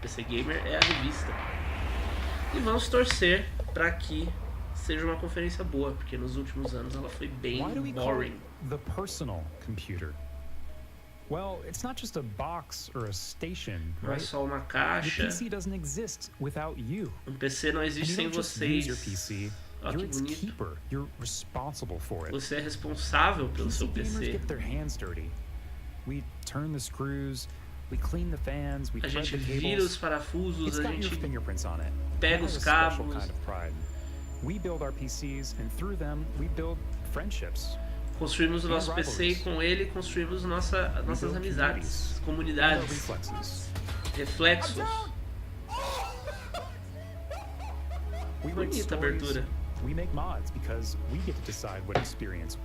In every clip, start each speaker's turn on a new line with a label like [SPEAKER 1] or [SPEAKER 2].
[SPEAKER 1] PC Gamer é a revista. E vamos torcer para que seja uma conferência boa, porque nos últimos anos ela foi bem boring.
[SPEAKER 2] The personal computer. Well, it's not just a box or a station,
[SPEAKER 1] Não é
[SPEAKER 2] right?
[SPEAKER 1] só uma caixa.
[SPEAKER 2] Your PC doesn't exist without you.
[SPEAKER 1] PC não existe sem vocês.
[SPEAKER 2] Your PC. You're its keeper. You're responsible for it.
[SPEAKER 1] Você é responsável pelo seu PC.
[SPEAKER 2] Get their hands dirty. We turn the screws, we clean the fans, we
[SPEAKER 1] a
[SPEAKER 2] thread
[SPEAKER 1] gente
[SPEAKER 2] the cables.
[SPEAKER 1] vira os parafusos, a gente
[SPEAKER 2] fingerprints on it.
[SPEAKER 1] pega os cabos.
[SPEAKER 2] Kind of pride. We build our PCs and through them we build friendships.
[SPEAKER 1] Construímos o nosso PC e com ele construímos nossas amizades, comunidades, reflexos. Bonita abertura.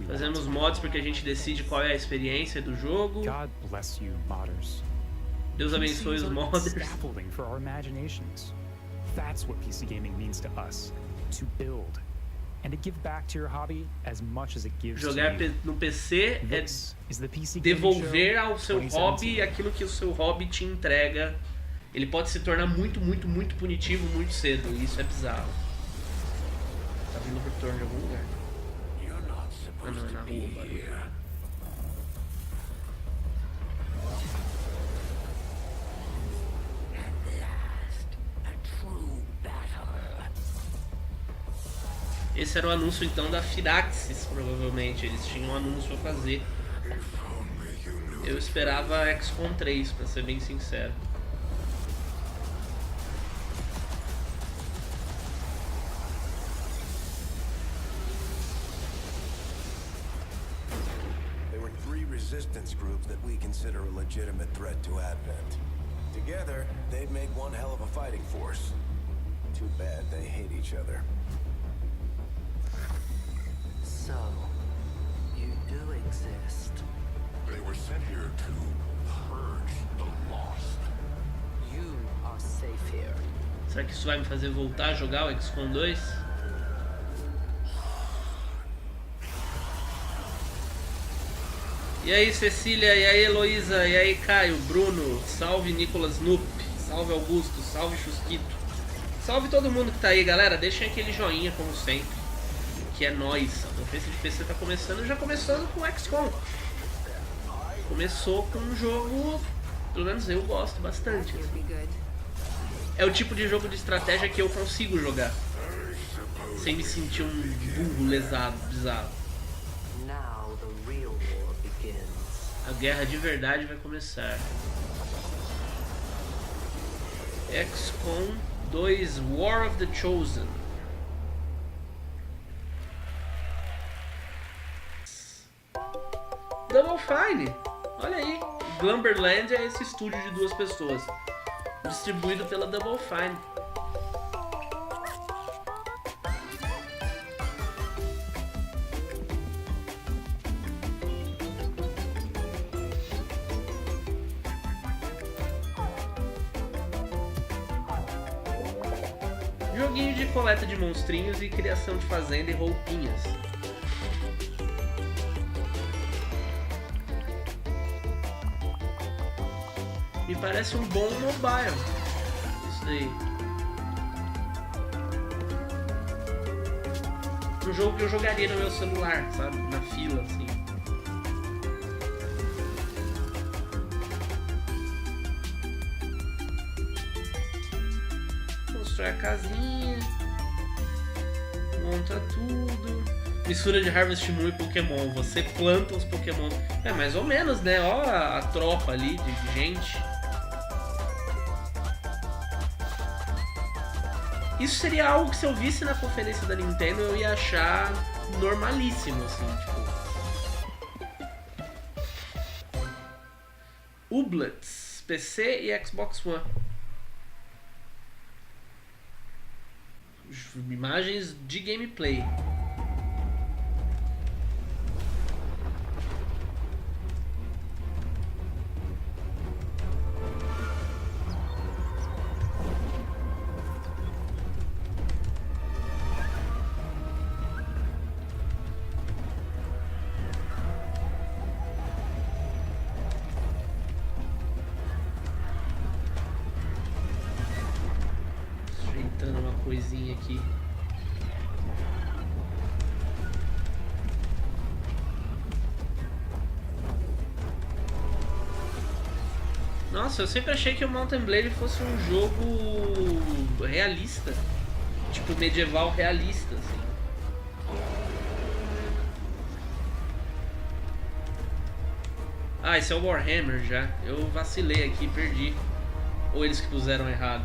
[SPEAKER 1] Fazemos mods porque a gente decide qual é a experiência do jogo. Deus abençoe os modders.
[SPEAKER 2] That's what PC gaming means to us. To build. And to give back to your hobby as much as it gives
[SPEAKER 1] Jogar
[SPEAKER 2] to you.
[SPEAKER 1] no PC é devolver ao seu hobby aquilo que o seu hobby te entrega. Ele pode se tornar muito punitivo muito cedo, e isso é bizarro. Tá vindo retorno de algum lugar. Ah, não, é na rua, barulho. Esse era o anúncio então da Firaxis, provavelmente. Eles tinham um anúncio a fazer. Eu esperava XCOM 3, pra ser bem sincero.
[SPEAKER 3] There were 3 resistance groups that we consider a legitimate threat to Advent. Together, they'd make one hell of a fighting force. Too bad they hate each other.
[SPEAKER 4] So, you do exist.
[SPEAKER 5] They were sent here to purge the lost.
[SPEAKER 4] You are safe here.
[SPEAKER 1] Será que isso vai me fazer voltar a jogar o XCOM 2? E aí Cecília, e aí Heloísa, e aí Caio, Bruno, salve Nicolas Nup, salve Augusto, salve Chusquito. Salve todo mundo que tá aí, galera. Deixem aquele joinha como sempre. Que é nóis. A conferência de PC tá começando, já começando com XCOM. Começou com um jogo, pelo menos eu gosto bastante. É o tipo de jogo de estratégia que eu consigo jogar sem me sentir um burro lesado, bizarro. A guerra de verdade vai começar. XCOM 2 War of the Chosen. Double Fine, olha aí. Glumberland é esse estúdio de 2 pessoas, distribuído pela Double Fine. Joguinho de coleta de monstrinhos e criação de fazenda e roupinhas. Me parece um bom mobile. Isso daí. Um jogo que eu jogaria no meu celular, sabe? Na fila, assim. Constrói a casinha. Monta tudo. Mistura de Harvest Moon e Pokémon. Você planta os Pokémon. É mais ou menos, né? Ó a tropa ali de gente. Isso seria algo que se eu visse na conferência da Nintendo eu ia achar normalíssimo, assim, tipo. Ublets, PC e Xbox One. Imagens de gameplay. coisinha aqui. Nossa, eu sempre achei que o Mountain Blade fosse um jogo realista. Tipo, medieval realista, assim. Ah, esse é o Warhammer já. Eu vacilei aqui, perdi. Ou eles que puseram errado.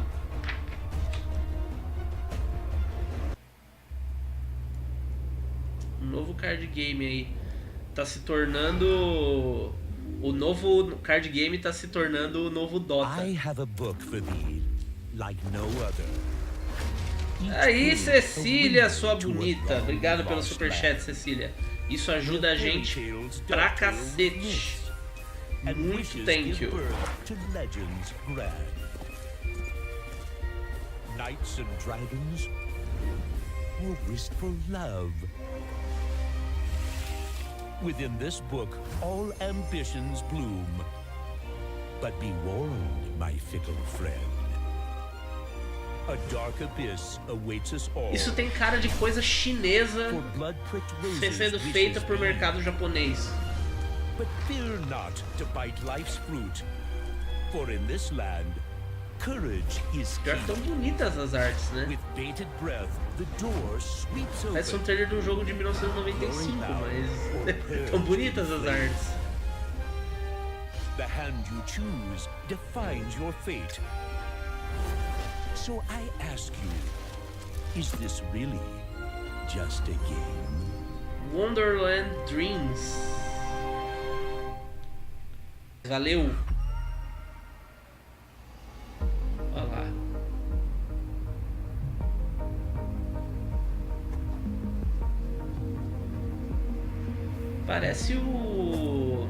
[SPEAKER 1] Um novo card game aí. Tá se tornando... O novo card game tá se tornando o novo Dota.
[SPEAKER 6] I have a book for thee, like no other.
[SPEAKER 1] Aí, Cecília, sua bonita. Obrigado pelo superchat, Cecília. Isso ajuda a gente pra cacete. Muito thank you.
[SPEAKER 6] Knights and dragons, or wistful love. Within this book, all ambitions bloom. But be warned, my fickle friend. A dark abyss awaits us all.
[SPEAKER 1] Isso tem cara de coisa chinesa sendo feita por mercado japonês.
[SPEAKER 6] But fear not to bite life's fruit, for in this land, courage is
[SPEAKER 1] Pior que tão bonitas as artes, né?
[SPEAKER 6] With bated breath, the door sweeps open.
[SPEAKER 1] Parece um trailer de um jogo de 1995, mas tão bonitas as artes.
[SPEAKER 6] The hand you choose defines your fate. So I ask you, is this really just a game?
[SPEAKER 1] Wonderland Dreams. Valeu. Olha lá. Parece o...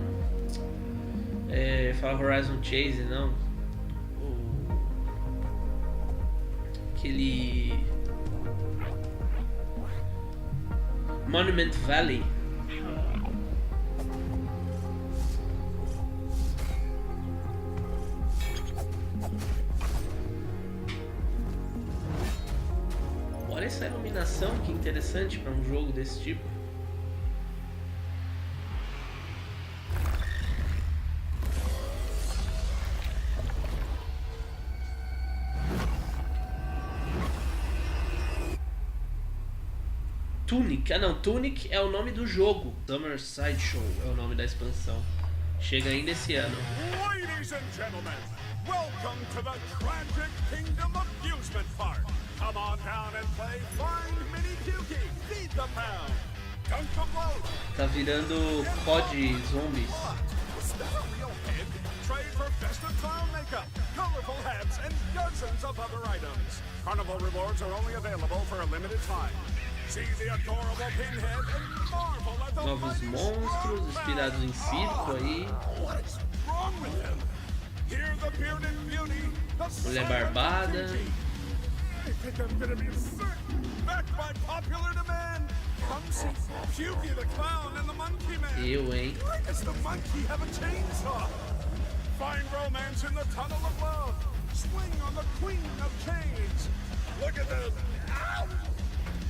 [SPEAKER 1] fala Horizon Chase, não? Aquele... Monument Valley. Olha essa iluminação, que interessante para um jogo desse tipo. Tunic, ah não, Tunic é o nome do jogo. Summer Sideshow é o nome da expansão. Chega ainda esse ano.
[SPEAKER 5] Ladies and gentlemen, welcome to the Tragic Kingdom Amusement Park. Come on down and play Find Mini Cutie, Feed the Pound, Dunk the Blow.
[SPEAKER 1] Tá virando COD Zombies.
[SPEAKER 5] Is that a real head? Trade for festive clown makeup, colorful hats, and dozens of other items. Carnival rewards are only available for a limited time. See the adorable pinhead and marvel at the
[SPEAKER 1] Novos monstros inspirados em circo aí.
[SPEAKER 5] What's wrong with him? Hear the bearded beauty, the
[SPEAKER 1] Mulher barbada.
[SPEAKER 5] I think I'm gonna be sick. Backed by popular demand. Come see Pukey the Clown and the Monkey Man.
[SPEAKER 1] Eu, hein?
[SPEAKER 5] Why does the monkey have a chainsaw? Find romance in the tunnel of love. Swing on the Queen of Canes. Look at them. Ow!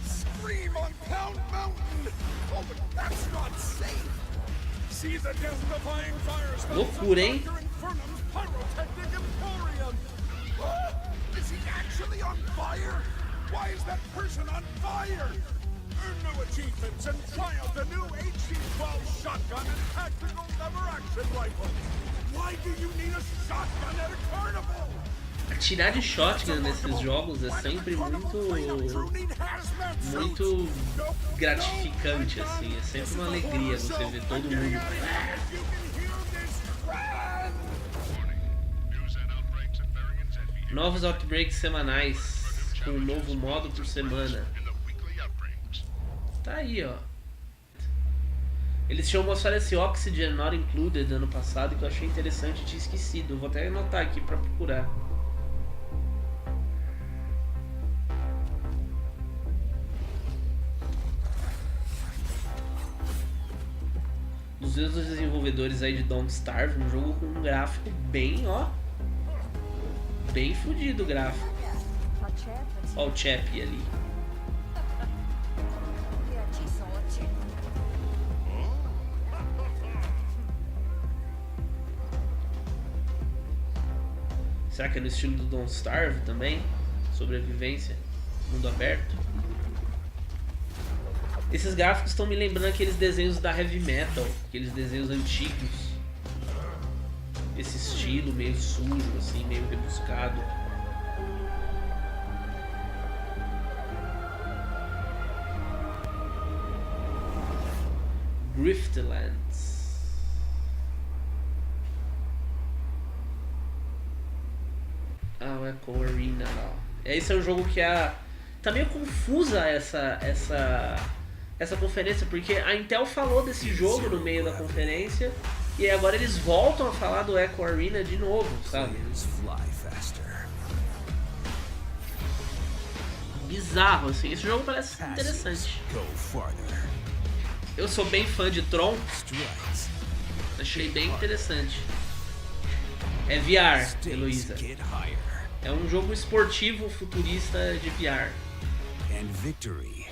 [SPEAKER 5] Scream on Pound Mountain. Oh, but that's not safe. See the death-defying fires.
[SPEAKER 1] Loucura, hein?
[SPEAKER 5] Infernum's pyrotechnic emporium. Is he actually on fire? Why is that person on fire? Earn new achievements and try out the new HC-12 shotgun and tactical lever-action rifle. Why do you need a shotgun at a carnival?
[SPEAKER 1] Atirar de shotgun nesses jogos é sempre muito gratificante, assim. É sempre uma alegria você ver todo mundo. Novos outbreaks semanais, com um novo modo por semana. Tá aí, ó. Eles tinham mostrado esse Oxygen Not Included ano passado, que eu achei interessante e tinha esquecido. Vou até anotar aqui pra procurar. Dos mesmos desenvolvedores aí de Don't Starve, um jogo com um gráfico bem, ó, bem fodido o gráfico. Ó o Chap ali. Será que é no estilo do Don't Starve também? Sobrevivência, mundo aberto. Esses gráficos estão me lembrando aqueles desenhos da Heavy Metal, aqueles desenhos antigos. Esse estilo meio sujo, assim, meio rebuscado. Griftlands. Ah, o Echo Arena lá. Esse é um jogo que tá meio confusa essa conferência, porque a Intel falou desse jogo no meio da conferência e agora eles voltam a falar do Echo Arena de novo, sabe? Bizarro, assim. Esse jogo parece interessante. Eu sou bem fã de Tron. Achei bem interessante. É VR, Heloísa. É um jogo esportivo futurista de VR.
[SPEAKER 6] And victory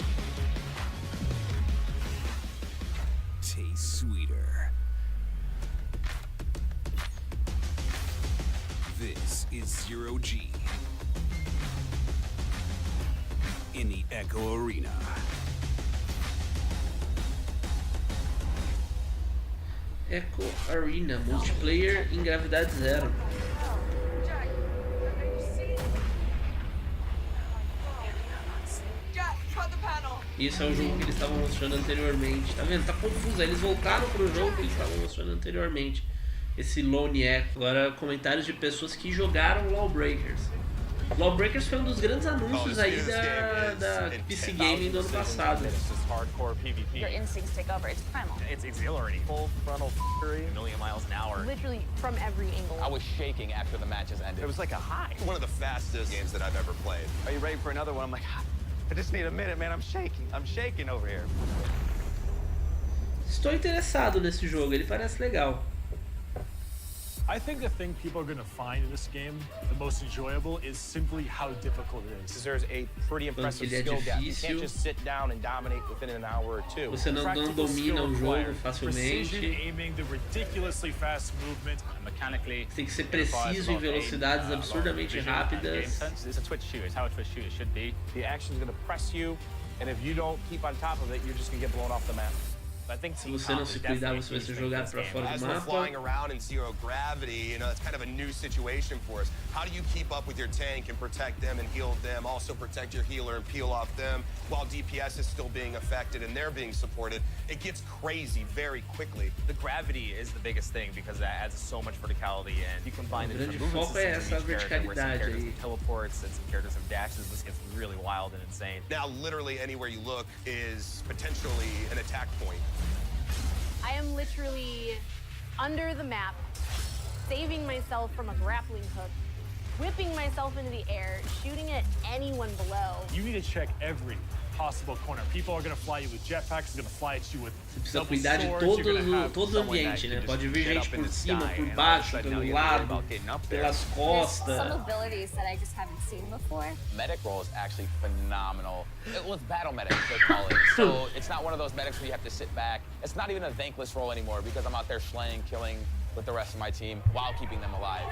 [SPEAKER 6] tastes sweeter. This is Zero G in the Echo Arena.
[SPEAKER 1] Echo Arena, multiplayer em gravidade zero. Isso é o jogo que eles estavam mostrando anteriormente. Tá vendo? Tá confuso. Eles voltaram pro jogo que eles estavam mostrando anteriormente. Esse Lone Echo. Agora, comentários de pessoas que jogaram Lawbreakers. Lawbreakers foi um dos grandes anúncios aí da PC Gaming do ano passado.
[SPEAKER 7] Your instincts take over. It's primal.
[SPEAKER 8] It's exhilarating. Full frontal fury, a million miles an hour.
[SPEAKER 7] Literally from every angle.
[SPEAKER 8] I was shaking after the matches ended. It was like a high.
[SPEAKER 9] One of the fastest games that I've ever played.
[SPEAKER 8] Are you ready for another one? I'm like, I just need a minute, man. I'm shaking over here.
[SPEAKER 1] Estou interessado nesse jogo, ele parece legal.
[SPEAKER 10] I think the thing people are going to find in this game the most enjoyable is simply how difficult it is.
[SPEAKER 8] There's a pretty impressive skill gap. You can't just sit down and dominate within an hour or two.
[SPEAKER 1] Você não domina o jogo
[SPEAKER 10] Precision
[SPEAKER 1] facilmente.
[SPEAKER 10] aiming, the ridiculously fast movement,
[SPEAKER 8] Mechanically,
[SPEAKER 1] Tem que ser preciso em velocidades absurdamente rápidas.
[SPEAKER 8] It's a twitch shoot. It's how a twitch shoot should be. The action's going to press you, and if you don't keep on top of it, you're just going to get blown off the map.
[SPEAKER 1] Se você não se cuidar, você vai ser jogado para fora do mapa.
[SPEAKER 9] Flying around in zero gravity, you know, it's kind of a new situation for us. How do you keep up with your tank and protect them and heal them, also protect your healer and peel off them while DPS is still being affected and they're being supported? It gets crazy very quickly.
[SPEAKER 8] The gravity is the biggest thing because that adds so much verticality, and you combine the different movement
[SPEAKER 1] foco é
[SPEAKER 8] systems of
[SPEAKER 1] essa
[SPEAKER 8] each character, where some characters
[SPEAKER 1] verticalidade aí.
[SPEAKER 8] have teleports and some characters have dashes. This gets really wild and insane.
[SPEAKER 9] Now, literally anywhere you look is potentially an attack point.
[SPEAKER 7] I am literally under the map, saving myself from a grappling hook, whipping myself into the air, shooting at anyone below.
[SPEAKER 10] you need to check every possible corner. People are going to fly you with jetpacks, they're going to fly at you with
[SPEAKER 1] Você precisa
[SPEAKER 10] double
[SPEAKER 1] cuidar de
[SPEAKER 10] swords, you're gonna have
[SPEAKER 1] todo o
[SPEAKER 8] someone
[SPEAKER 1] ambiente,
[SPEAKER 8] that
[SPEAKER 1] né?
[SPEAKER 8] can
[SPEAKER 1] Pode
[SPEAKER 8] just
[SPEAKER 1] vir
[SPEAKER 8] get
[SPEAKER 1] gente
[SPEAKER 8] up in
[SPEAKER 1] por
[SPEAKER 8] the
[SPEAKER 1] cima,
[SPEAKER 8] sky,
[SPEAKER 1] por
[SPEAKER 8] and all of a
[SPEAKER 1] baixo,
[SPEAKER 8] sudden now
[SPEAKER 1] pelo
[SPEAKER 8] you gotta worry
[SPEAKER 1] lado,
[SPEAKER 8] about getting up there.
[SPEAKER 1] pelas
[SPEAKER 7] Some
[SPEAKER 1] costas.
[SPEAKER 7] abilities that I just haven't seen before.
[SPEAKER 8] Medic role is actually phenomenal. Well, it's battle medic, they call it. So it's not one of those medics where you have to sit back. It's not even a thankless role anymore because I'm out there slaying, killing with the rest of my team while keeping them alive.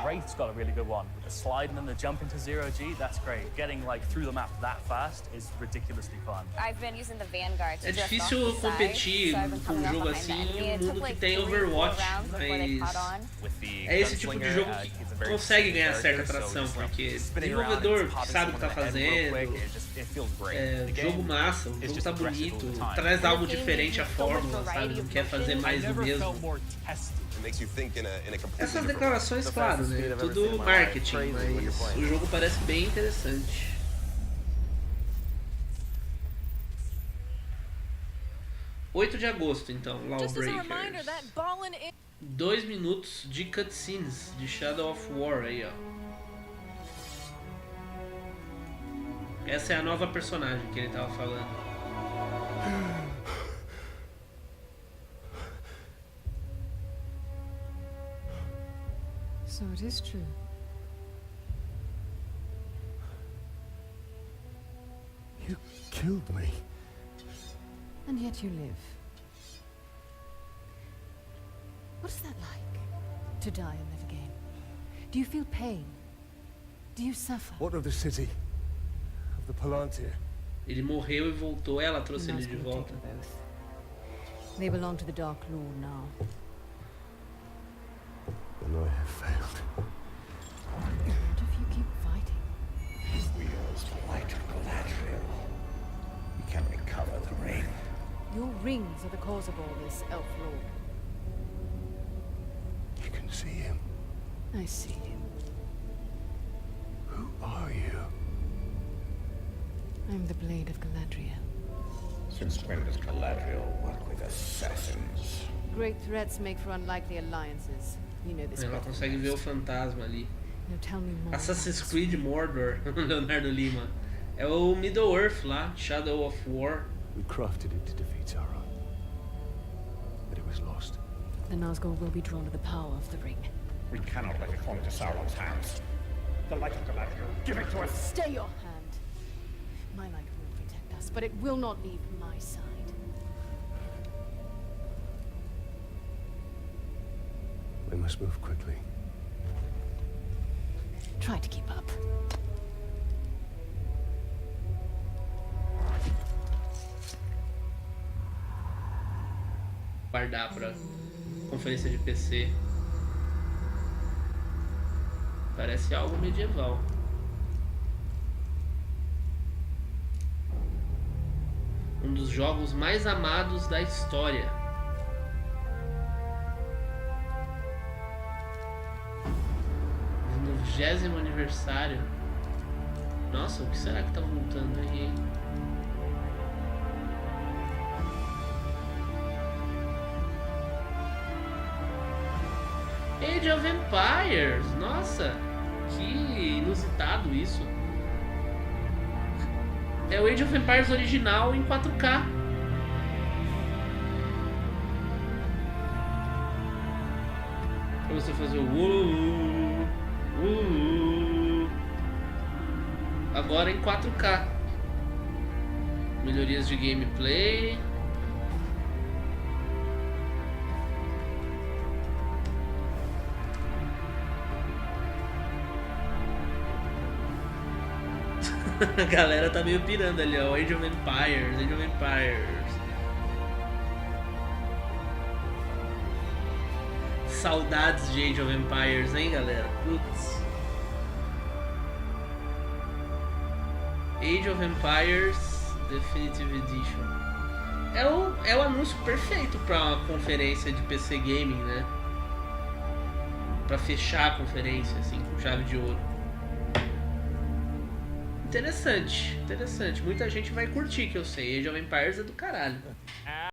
[SPEAKER 11] Wraith's got a really good one. With the sliding and the jump into zero G, that's great. Getting like through the map that fast is ridiculously fun.
[SPEAKER 7] I've been using the Vanguard to
[SPEAKER 1] É
[SPEAKER 7] drift
[SPEAKER 1] difícil
[SPEAKER 7] off the side,
[SPEAKER 1] competir
[SPEAKER 7] so I've been
[SPEAKER 1] com
[SPEAKER 7] coming
[SPEAKER 1] um
[SPEAKER 7] up
[SPEAKER 1] jogo
[SPEAKER 7] behind the
[SPEAKER 1] assim
[SPEAKER 7] enemy.
[SPEAKER 1] em um
[SPEAKER 7] It took
[SPEAKER 1] mundo que
[SPEAKER 7] like
[SPEAKER 1] tem
[SPEAKER 7] 3 or 4
[SPEAKER 1] Overwatch,
[SPEAKER 7] rounds before they caught on.
[SPEAKER 1] mas
[SPEAKER 8] With the
[SPEAKER 1] é esse tipo de jogo
[SPEAKER 8] gunslinger,
[SPEAKER 1] que
[SPEAKER 8] he's a very
[SPEAKER 1] consegue
[SPEAKER 8] specific
[SPEAKER 1] ganhar certa
[SPEAKER 8] character, so
[SPEAKER 1] atração,
[SPEAKER 8] just,
[SPEAKER 1] porque
[SPEAKER 8] spinning around and
[SPEAKER 1] desenvolvedor que
[SPEAKER 8] popping
[SPEAKER 1] sabe o que tá
[SPEAKER 8] someone in the head real
[SPEAKER 1] fazendo,
[SPEAKER 8] quick, it feels great.
[SPEAKER 1] é,
[SPEAKER 8] The
[SPEAKER 1] jogo
[SPEAKER 8] game
[SPEAKER 1] massa, o
[SPEAKER 8] is
[SPEAKER 1] jogo
[SPEAKER 8] just
[SPEAKER 1] tá
[SPEAKER 8] aggressive
[SPEAKER 1] bonito,
[SPEAKER 8] all the time.
[SPEAKER 1] traz algo
[SPEAKER 7] The game
[SPEAKER 1] diferente à
[SPEAKER 7] gives you so much
[SPEAKER 1] fórmula, sabe?
[SPEAKER 7] variety
[SPEAKER 1] Não
[SPEAKER 7] of
[SPEAKER 1] quer fazer
[SPEAKER 7] motion.
[SPEAKER 1] mais
[SPEAKER 10] I
[SPEAKER 1] do
[SPEAKER 10] never
[SPEAKER 1] mesmo.
[SPEAKER 10] felt more tested.
[SPEAKER 9] It makes you think in a completely
[SPEAKER 1] Essas
[SPEAKER 9] different way.
[SPEAKER 1] declarações, claro, né? Tudo marketing, mas o jogo parece bem interessante. (8 de agosto, então, Lawbreakers. 2 minutos de cutscenes de Shadow of War aí, ó. Essa é a nova personagem que ele tava falando.
[SPEAKER 12] So it is true.
[SPEAKER 5] killed me.
[SPEAKER 12] And yet you live. What is that like? To die and live again? Do you feel pain? Do you suffer?
[SPEAKER 5] What of the city? Of the Palantir?
[SPEAKER 1] Ele morreu e voltou, ela trouxe ele de volta.
[SPEAKER 12] They belong to the Dark Lord now.
[SPEAKER 5] And I have failed.
[SPEAKER 12] What if you keep fighting?
[SPEAKER 13] Wields the light of Galadriel. We can recover the ring.
[SPEAKER 12] Your rings are the cause of all this, Elf Lord.
[SPEAKER 5] You can see him.
[SPEAKER 12] I see him.
[SPEAKER 5] Who are you?
[SPEAKER 12] I'm the Blade of Galadriel.
[SPEAKER 13] Since when does Galadriel work with assassins?
[SPEAKER 12] Great threats make for unlikely alliances. You know this.
[SPEAKER 1] Ela consegue ver o fantasma ali.
[SPEAKER 12] Now tell me more.
[SPEAKER 1] Assassin's Creed Mordor, Leonardo Lima. É o Middle-earth lá, Shadow of War.
[SPEAKER 5] We crafted it to defeat Sauron. But it was lost.
[SPEAKER 12] The Nazgul will be drawn to the power of the ring.
[SPEAKER 13] We cannot let it fall into Sauron's hands. The light of Galadriel, give it to us!
[SPEAKER 12] Stay your hand. My light will protect us, but it will not leave my side.
[SPEAKER 5] We must move quickly.
[SPEAKER 12] Try to keep up.
[SPEAKER 1] Guardar pra conferência de PC. Parece algo medieval. Um dos jogos mais amados da história. No 20º aniversário. Nossa, o que será que tá voltando aí, hein? Age of Empires, nossa, que inusitado isso. É o Age of Empires original em 4K. Pra você fazer o agora em 4K. Melhorias de gameplay. A galera tá meio pirando ali, ó. Age of Empires, Age of Empires. Saudades de Age of Empires, hein, galera? Putz. Age of Empires Definitive Edition. É o anúncio perfeito pra uma conferência de PC Gaming, né? Pra fechar a conferência, assim, com chave de ouro. Interessante, interessante. Muita gente vai curtir, que eu sei. Age of Empires é do caralho.